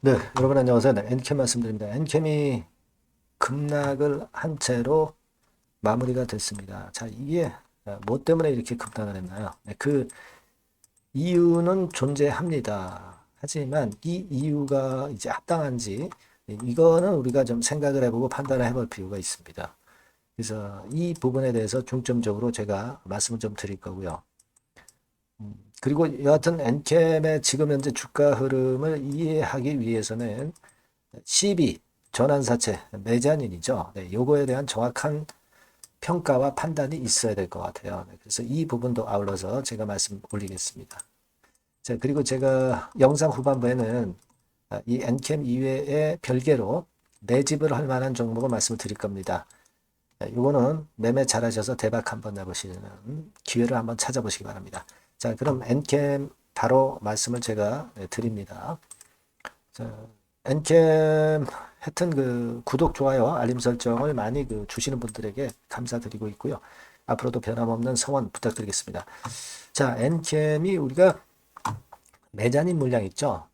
네, 여러분 안녕하세요. 네, 엔캠 말씀드립니다. 엔캠이 급락을 한 채로 마무리가 됐습니다. 자, 이게 뭐 때문에 이렇게 급락을 했나요? 네, 그 이유는 존재합니다. 하지만 이 이유가 이제 합당한지 이거는 우리가 좀 생각을 해보고 판단을 해볼 필요가 있습니다. 그래서 이 부분에 대해서 중점적으로 제가 말씀을 좀 드릴 거고요. 그리고 여하튼 엔캠의 지금 현재 주가 흐름을 이해하기 위해서는 CB, 전환사채, 매자닌이죠. 네, 요거에 대한 정확한 평가와 판단이 있어야 될 것 같아요. 네, 그래서 이 부분도 아울러서 제가 말씀 올리겠습니다. 자, 그리고 제가 영상 후반부에는 이 엔캠 이외에 별개로 매집을 할 만한 종목을 말씀을 드릴 겁니다. 요거는 매매 잘하셔서 대박 한번 내보시는 기회를 한번 찾아보시기 바랍니다. 자, 그럼 엔캠 바로 말씀을 제가 드립니다. 자, 엔캠 하여튼 그 구독, 좋아요, 알림 설정을 많이 주시는 분들에게 감사드리고 있고요. 앞으로도 변함없는 성원 부탁드리겠습니다. 자, 엔캠이 우리가 매자닌 물량 있죠?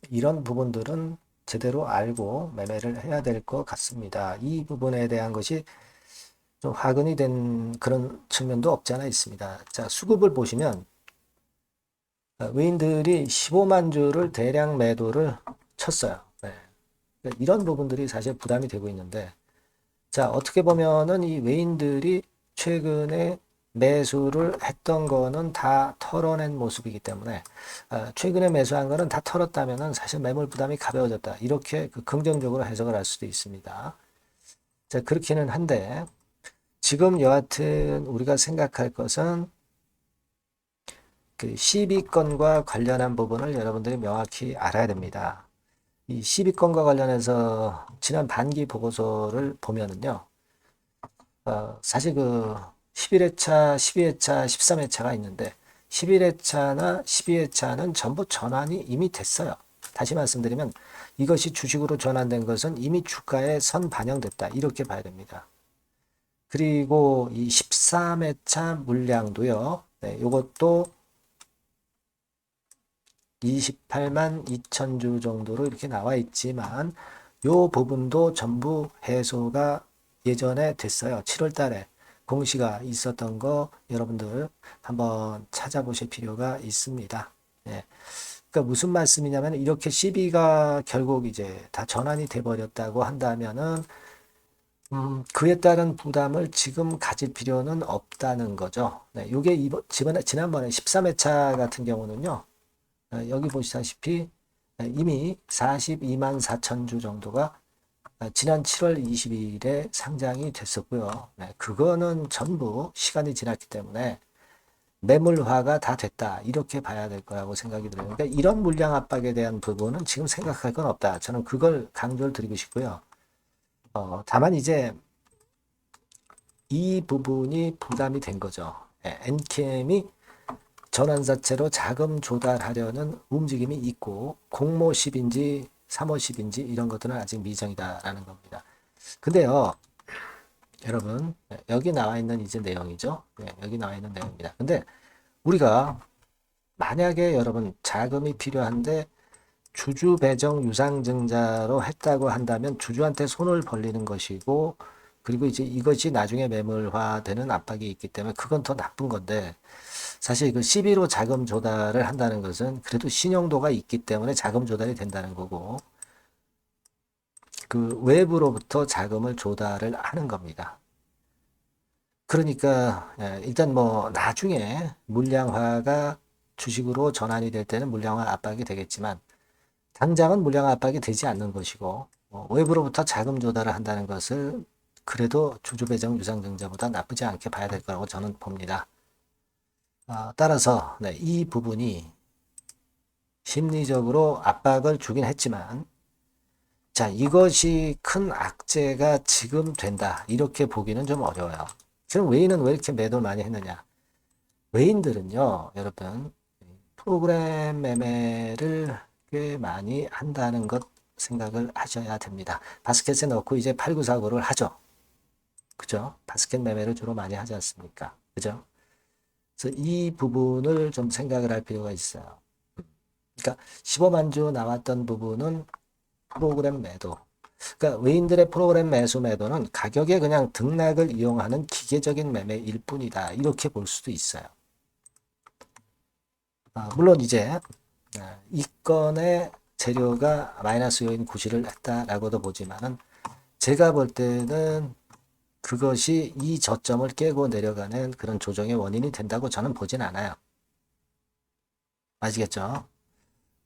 이런 부분들은 제대로 알고 매매를 해야 될 것 같습니다. 이 부분에 대한 것이 좀 화근이 된 그런 측면도 없지 않아 있습니다. 자, 수급을 보시면 외인들이 15만 주를 대량 매도를 쳤어요. 네. 그러니까 이런 부분들이 사실 부담이 되고 있는데, 자, 어떻게 보면은 이 외인들이 최근에 매수를 했던 거는 다 털어낸 모습이기 때문에, 최근에 매수한 거는 다 털었다면은 사실 매물 부담이 가벼워졌다. 이렇게 긍정적으로 해석을 할 수도 있습니다. 자, 그렇기는 한데, 지금 여하튼 우리가 생각할 것은 그 시비권과 관련한 부분을 여러분들이 명확히 알아야 됩니다. 이 시비권과 관련해서 지난 반기 보고서를 보면은요, 사실 그 11회차, 12회차, 13회차가 있는데 11회차나 12회차는 전부 전환이 이미 됐어요. 다시 말씀드리면 이것이 주식으로 전환된 것은 이미 주가에 선 반영됐다. 이렇게 봐야 됩니다. 그리고 이 13회차 물량도요. 네, 이것도 28만 2천 주 정도로 이렇게 나와 있지만 요 부분도 전부 해소가 예전에 됐어요. 7월 달에 공시가 있었던 거 여러분들 한번 찾아보실 필요가 있습니다. 예. 그러니까 무슨 말씀이냐면 이렇게 시비가 결국 이제 다 전환이 돼 버렸다고 한다면은 그에 따른 부담을 지금 가질 필요는 없다는 거죠. 네, 요게 지난번에 13회차 같은 경우는요. 여기 보시다시피 이미 42만 4천 주 정도가 지난 7월 22일에 상장이 됐었고요. 네, 그거는 전부 시간이 지났기 때문에 매물화가 다 됐다. 이렇게 봐야 될 거라고 생각이 들어요. 그러니까 이런 물량 압박에 대한 부분은 지금 생각할 건 없다. 저는 그걸 강조를 드리고 싶고요. 다만 이제 이 부분이 부담이 된 거죠. 엔캠이 전환사채로 자금 조달하려는 움직임이 있고 공모10인지 3호10인지 이런 것들은 아직 미정이다라는 겁니다. 근데요, 여러분 여기 나와 있는 이제 내용이죠. 네, 여기 나와 있는 내용입니다. 근데 우리가 만약에 여러분 자금이 필요한데 주주 배정 유상증자로 했다고 한다면 주주한테 손을 벌리는 것이고 그리고 이제 이것이 나중에 매물화되는 압박이 있기 때문에 그건 더 나쁜 건데 사실 그 CB로 자금 조달을 한다는 것은 그래도 신용도가 있기 때문에 자금 조달이 된다는 거고 그 외부로부터 자금을 조달을 하는 겁니다. 그러니까 일단 뭐 나중에 물량화가 주식으로 전환이 될 때는 물량화 압박이 되겠지만 당장은 물량 압박이 되지 않는 것이고 외부로부터 자금 조달을 한다는 것을 그래도 주주 배정 유상증자보다 나쁘지 않게 봐야 될 거라고 저는 봅니다. 따라서 네, 이 부분이 심리적으로 압박을 주긴 했지만 자 이것이 큰 악재가 지금 된다 이렇게 보기는 좀 어려워요. 지금 외인은 왜 이렇게 매도를 많이 했느냐? 외인들은요 여러분 프로그램 매매를 꽤 많이 한다는 것 생각을 하셔야 됩니다. 바스켓에 넣고 이제 8949를 하죠. 그죠? 바스켓 매매를 주로 많이 하지 않습니까? 그죠? 그래서 이 부분을 좀 생각을 할 필요가 있어요. 그러니까 15만 주 나왔던 부분은 프로그램 매도. 그러니까 외인들의 프로그램 매수 매도는 가격에 그냥 등락을 이용하는 기계적인 매매일 뿐이다. 이렇게 볼 수도 있어요. 물론 이제 이 건의 재료가 마이너스 요인 구실을 했다라고도 보지만은 제가 볼 때는 그것이 이 저점을 깨고 내려가는 그런 조정의 원인이 된다고 저는 보진 않아요. 아시겠죠?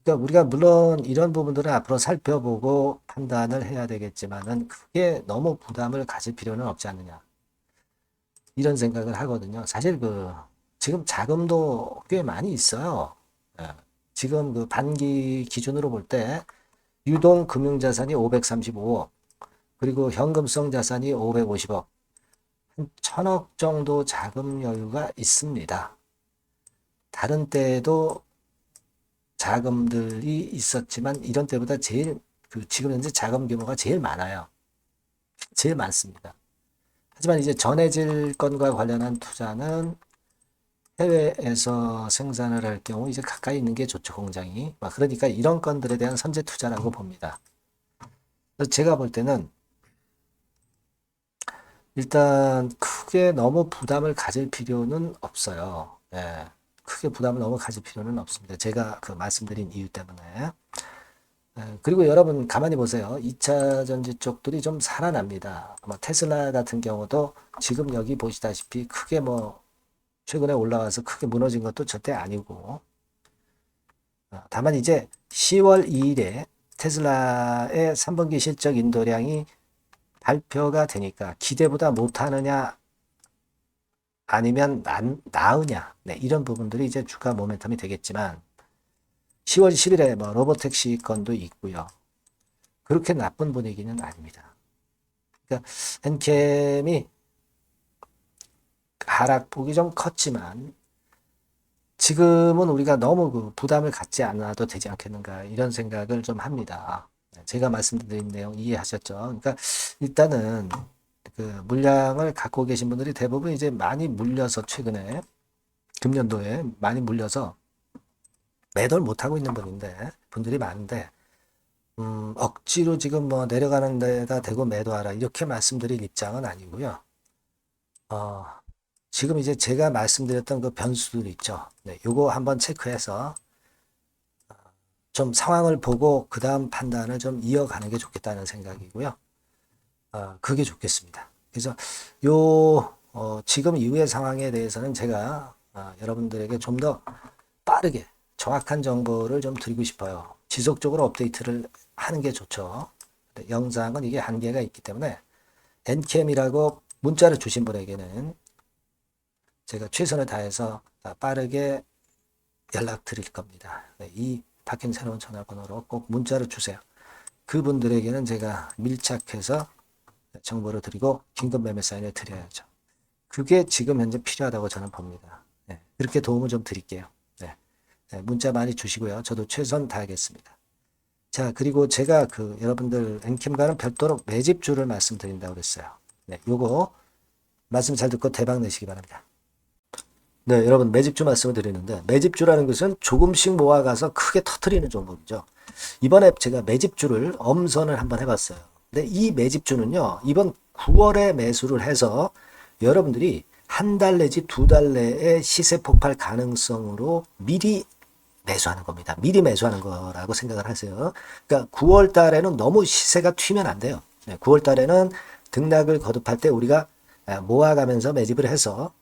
그러니까 우리가 물론 이런 부분들은 앞으로 살펴보고 판단을 해야 되겠지만은 그게 너무 부담을 가질 필요는 없지 않느냐. 이런 생각을 하거든요. 사실 지금 자금도 꽤 많이 있어요. 예. 지금 반기 기준으로 볼 때 유동 금융자산이 535억, 그리고 현금성 자산이 550억, 한 1000억 정도 자금 여유가 있습니다. 다른 때에도 자금들이 있었지만 이런 때보다 제일 지금 현재 자금 규모가 제일 많아요. 제일 많습니다. 하지만 이제 전해질 건과 관련한 투자는 해외에서 생산을 할 경우 이제 가까이 있는 게 좋죠, 공장이. 그러니까 이런 건들에 대한 선제 투자라고 봅니다. 그래서 제가 볼 때는 일단 크게 너무 부담을 가질 필요는 없어요. 예, 크게 부담을 너무 가질 필요는 없습니다. 제가 말씀드린 이유 때문에. 그리고 여러분 가만히 보세요. 2차 전지 쪽들이 좀 살아납니다. 테슬라 같은 경우도 지금 여기 보시다시피 크게 최근에 올라와서 크게 무너진 것도 절대 아니고, 다만 이제 10월 2일에 테슬라의 3분기 실적 인도량이 발표가 되니까 기대보다 못하느냐 아니면 나으냐, 네, 이런 부분들이 이제 주가 모멘텀이 되겠지만 10월 10일에 로보택시 건도 있고요. 그렇게 나쁜 분위기는 아닙니다. 그러니까 엔캠이 하락폭이 좀 컸지만 지금은 우리가 너무 부담을 갖지 않아도 되지 않겠는가, 이런 생각을 좀 합니다. 제가 말씀드린 내용 이해하셨죠? 그러니까 일단은 물량을 갖고 계신 분들이 대부분 이제 많이 물려서 최근에 금년도에 많이 물려서 매도를 못하고 있는 분들이 많은데, 억지로 지금 내려가는 데다 대고 매도하라 이렇게 말씀드릴 입장은 아니고요. 지금 이제 제가 말씀드렸던 그 변수들 있죠. 네, 요거 한번 체크해서 좀 상황을 보고 그 다음 판단을 좀 이어가는 게 좋겠다는 생각이고요. 그게 좋겠습니다. 그래서 지금 이후의 상황에 대해서는 제가 여러분들에게 좀 더 빠르게 정확한 정보를 좀 드리고 싶어요. 지속적으로 업데이트를 하는 게 좋죠. 영상은 이게 한계가 있기 때문에 엔캠이라고 문자를 주신 분에게는 제가 최선을 다해서 빠르게 연락 드릴 겁니다. 네, 이 박힌 새로운 전화번호로 꼭 문자를 주세요. 그분들에게는 제가 밀착해서 정보를 드리고 긴급 매매 사인을 드려야죠. 그게 지금 현재 필요하다고 저는 봅니다. 네, 그렇게 도움을 좀 드릴게요. 네, 문자 많이 주시고요. 저도 최선 다하겠습니다. 자, 그리고 제가 여러분들 엔캠과는 별도로 매집주를 말씀드린다고 그랬어요. 네, 요거 말씀 잘 듣고 대박 내시기 바랍니다. 네, 여러분 매집주 말씀을 드리는데, 매집주라는 것은 조금씩 모아가서 크게 터트리는 종목이죠. 이번에 제가 매집주를 엄선을 한번 해봤어요. 근데 이 매집주는요, 이번 9월에 매수를 해서 여러분들이 한 달 내지 두 달 내에 시세 폭발 가능성으로 미리 매수하는 겁니다. 미리 매수하는 거라고 생각을 하세요. 그러니까 9월 달에는 너무 시세가 튀면 안 돼요. 9월 달에는 등락을 거듭할 때 우리가 모아가면서 매집을 해서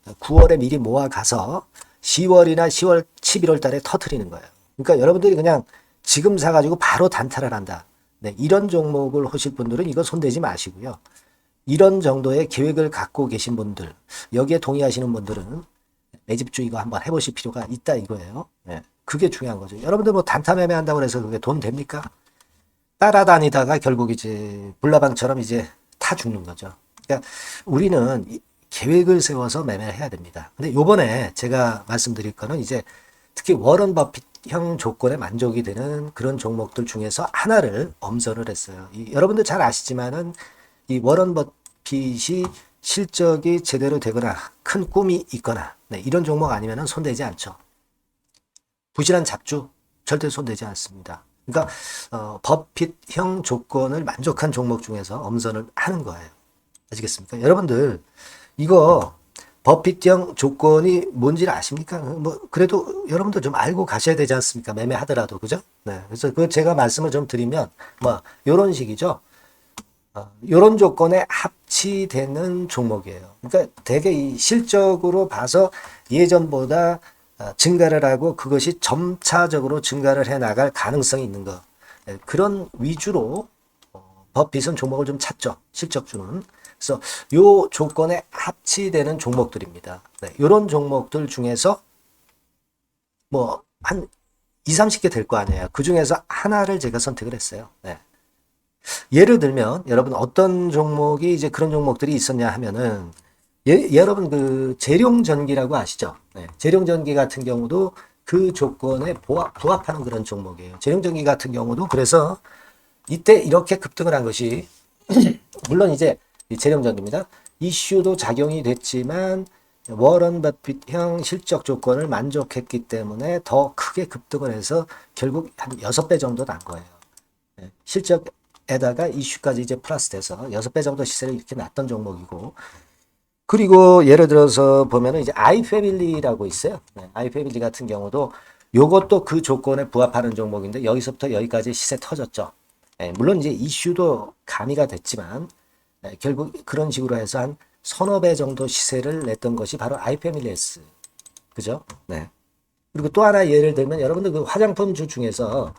9월에 미리 모아가서 10월이나 10월, 11월 달에 터트리는 거예요. 그러니까 여러분들이 그냥 지금 사가지고 바로 단타를 한다. 네, 이런 종목을 하실 분들은 이거 손대지 마시고요. 이런 정도의 계획을 갖고 계신 분들, 여기에 동의하시는 분들은 매집주 이거 한번 해보실 필요가 있다 이거예요. 네, 그게 중요한 거죠. 여러분들 단타 매매한다고 해서 그게 돈 됩니까? 따라다니다가 결국 이제 불나방처럼 이제 타 죽는 거죠. 그러니까 우리는 계획을 세워서 매매를 해야 됩니다. 근데 요번에 제가 말씀드릴 거는 이제 특히 워런 버핏형 조건에 만족이 되는 그런 종목들 중에서 하나를 엄선을 했어요. 여러분들 잘 아시지만은 이 워런 버핏이 실적이 제대로 되거나 큰 꿈이 있거나, 네, 이런 종목 아니면은 손대지 않죠. 부실한 잡주 절대 손대지 않습니다. 그러니까 버핏형 조건을 만족한 종목 중에서 엄선을 하는 거예요. 아시겠습니까? 여러분들 이거 버핏형 조건이 뭔지를 아십니까? 뭐 그래도 여러분들 좀 알고 가셔야 되지 않습니까? 매매하더라도 그죠? 네. 그래서 그 제가 말씀을 좀 드리면 뭐 이런 식이죠. 이런 조건에 합치되는 종목이에요. 그러니까 되게 이 실적으로 봐서 예전보다 증가를 하고 그것이 점차적으로 증가를 해 나갈 가능성이 있는 거. 그런 위주로 버핏은 종목을 좀 찾죠. 실적주는. 그래서 요 조건에 합치되는 종목들입니다. 네, 이런 종목들 중에서 뭐 한 2, 30개 될 거 아니에요. 그 중에서 하나를 제가 선택을 했어요. 네. 예를 들면 여러분 어떤 종목이 이제 그런 종목들이 있었냐 하면은 여러분 그 재룡전기라고 아시죠? 네. 재룡전기 같은 경우도 그 조건에 부합하는 그런 종목이에요. 재룡전기 같은 경우도 그래서 이때 이렇게 급등을 한 것이 물론 이제 재룡전기입니다. 이슈도 작용이 됐지만 워런 버핏형 실적 조건을 만족했기 때문에 더 크게 급등을 해서 결국 한 6배 정도 난 거예요. 네. 실적에다가 이슈까지 이제 플러스 돼서 6배 정도 시세를 이렇게 났던 종목이고 그리고 예를 들어서 보면은 이제 아이패밀리라고 있어요. 네, 아이패밀리 같은 경우도 요것도 그 조건에 부합하는 종목인데 여기서부터 여기까지 시세 터졌죠. 네, 물론 이제 이슈도 가미가 됐지만 네, 결국 그런 식으로 해서 한 서너 배 정도 시세를 냈던 것이 바로 아이패밀리스. 그죠? 네. 그리고 또 하나 예를 들면 여러분들 그 화장품주 중에서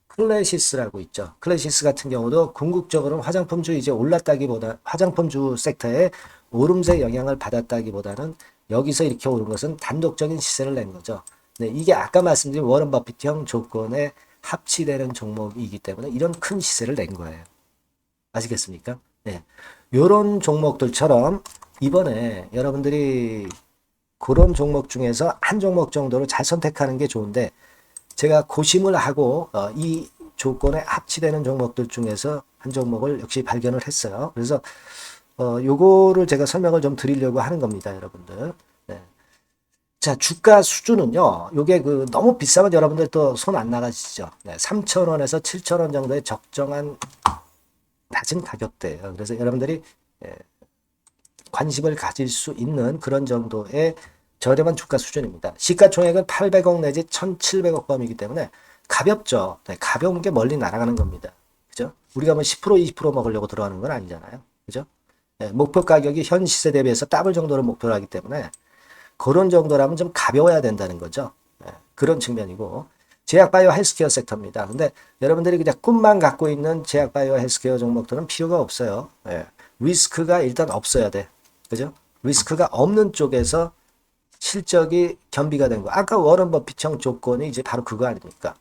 클래시스라고 있죠. 클래시스 같은 경우도 궁극적으로 화장품주 이제 올랐다기보다 화장품주 섹터에 오름세 영향을 받았다기보다는 여기서 이렇게 오른 것은 단독적인 시세를 낸 거죠. 네, 이게 아까 말씀드린 워런 버핏형 조건에 합치되는 종목이기 때문에 이런 큰 시세를 낸 거예요. 아시겠습니까? 네. 요런 종목들처럼 이번에 여러분들이 그런 종목 중에서 한 종목 정도를 잘 선택하는 게 좋은데 제가 고심을 하고 이 조건에 합치되는 종목들 중에서 한 종목을 역시 발견을 했어요. 그래서 요거를 제가 설명을 좀 드리려고 하는 겁니다, 여러분들. 네. 자, 주가 수준은요. 요게 그 너무 비싸면 여러분들 또 손 안 나가시죠. 네, 3,000원에서 7,000원 정도의 적정한 낮은 가격대예요. 그래서 여러분들이 관심을 가질 수 있는 그런 정도의 저렴한 주가 수준입니다. 시가총액은 800억 내지 1,700억 범위이기 때문에 가볍죠. 네, 가벼운 게 멀리 날아가는 겁니다. 그죠? 우리가 뭐 10%, 20% 먹으려고 들어가는 건 아니잖아요. 그죠? 네, 목표 가격이 현 시세 대비해서 더블 정도를 목표로 하기 때문에 그런 정도라면 좀 가벼워야 된다는 거죠. 네, 그런 측면이고 제약바이오 헬스케어 섹터입니다. 근데 여러분들이 그냥 꿈만 갖고 있는 제약바이오 헬스케어 종목들은 필요가 없어요. 네, 리스크가 일단 없어야 돼. 그죠? 리스크가 없는 쪽에서 실적이 겸비가 된 거. 아까 워런 버핏형 조건이 이제 바로 그거 아닙니까?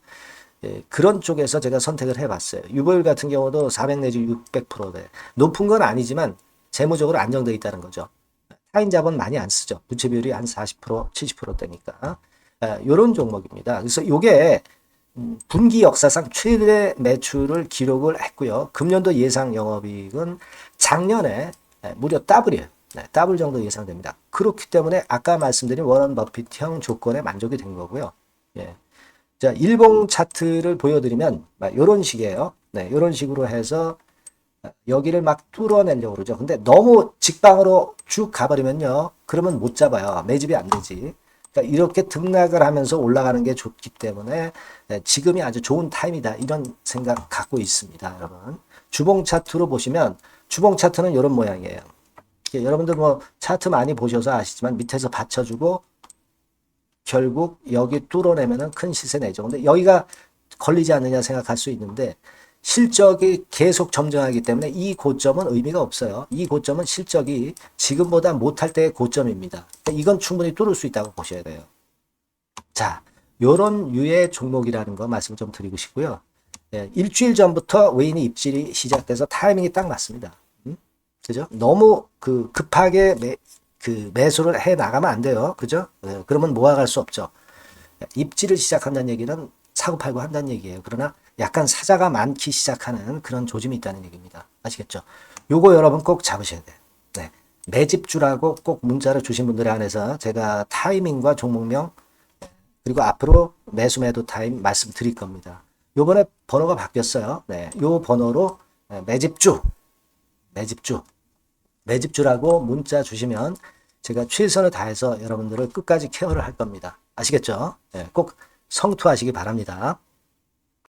예, 그런 쪽에서 제가 선택을 해봤어요. 유보율 같은 경우도 400 내지 600%대. 높은 건 아니지만 재무적으로 안정되어 있다는 거죠. 타인 자본 많이 안 쓰죠. 부채 비율이 한 40%, 70%대니까. 이런 종목입니다. 그래서 이게 분기 역사상 최대 매출을 기록을 했고요. 금년도 예상 영업이익은 작년에 무려 더블이에요. 네, 더블 정도 예상됩니다. 그렇기 때문에 아까 말씀드린 워런 버핏형 조건에 만족이 된 거고요. 예. 자, 일봉 차트를 보여드리면 이런 식이에요. 네, 이런 식으로 해서 여기를 막 뚫어내려고 그러죠. 근데 너무 직방으로 쭉 가버리면요. 그러면 못 잡아요. 매집이 안 되지. 그러니까 이렇게 등락을 하면서 올라가는 게 좋기 때문에 지금이 아주 좋은 타임이다. 이런 생각 갖고 있습니다. 여러분. 주봉 차트로 보시면 주봉 차트는 이런 모양이에요. 여러분들 뭐 차트 많이 보셔서 아시지만 밑에서 받쳐주고 결국 여기 뚫어내면은 큰 시세 내죠. 근데 여기가 걸리지 않느냐 생각할 수 있는데 실적이 계속 점증하기 때문에 이 고점은 의미가 없어요. 이 고점은 실적이 지금보다 못할 때의 고점입니다. 이건 충분히 뚫을 수 있다고 보셔야 돼요. 자, 요런 유의 종목이라는 거 말씀 좀 드리고 싶고요. 예, 일주일 전부터 외인의 입질이 시작돼서 타이밍이 딱 맞습니다. 그죠? 너무 급하게 매수를 해 나가면 안 돼요. 그죠? 예, 그러면 모아갈 수 없죠. 입지를 시작한다는 얘기는 사고 팔고 한다는 얘기예요. 그러나 약간 사자가 많기 시작하는 그런 조짐이 있다는 얘기입니다. 아시겠죠? 요거 여러분 꼭 잡으셔야 돼요. 네. 매집주라고 꼭 문자를 주신 분들에 한해서 제가 타이밍과 종목명 그리고 앞으로 매수 매도 타임 말씀드릴 겁니다. 요번에 번호가 바뀌었어요. 네, 요 번호로 매집주라고 문자 주시면 제가 최선을 다해서 여러분들을 끝까지 케어를 할 겁니다. 아시겠죠? 네, 꼭 성투하시기 바랍니다.